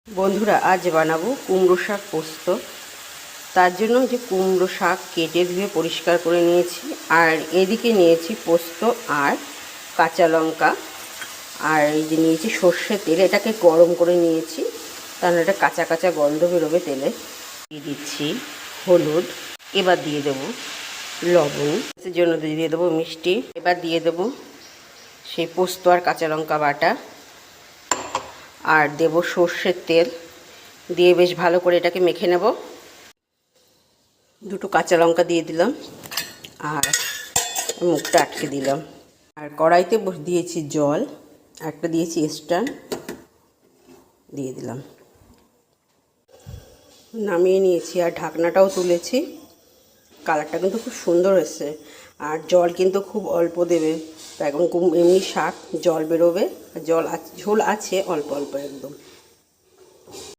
বন্ধুরা, আজ বানাবো কুমড়ো শাক পোস্ত। তার জন্য যে কুমড়ো শাক কেটে ধুয়ে পরিষ্কার করে নিয়েছি, আর এদিকে নিয়েছি পোস্ত আর কাঁচা লঙ্কা, আর এই যে নিয়েছি সর্ষের তেল। এটাকে গরম করে নিয়েছি, তাহলে এটা কাঁচা কাঁচা গন্ধ বেরোবে তেলে। দিয়ে দিচ্ছি হলুদ, এবার দিয়ে দেবো লবণ, এর জন্য দিয়ে দেবো মিষ্টি। এবার দিয়ে দেবো সেই পোস্ত আর কাঁচা লঙ্কা বাটা, আর দেব সর্ষের তেল। দিয়ে বেশ ভালো করে এটাকে মেখে নেব। দুটো কাঁচা লঙ্কা দিয়ে দিলাম আর মুখটা আটকে দিলাম। আর কড়াইতে দিয়েছি জল, একটা দিয়েছি স্ট্যান্ড, দিয়ে দিলাম, নামিয়ে নিয়েছি আর ঢাকনাটাও তুলেছি। কালারটা কিন্তু খুব সুন্দর এসেছে, আর জল কিন্তু খুব অল্প দেবে। তো এখন এমনি শাক জল বেরোবে, জল ঝোল আছে অল্প অল্প একদম।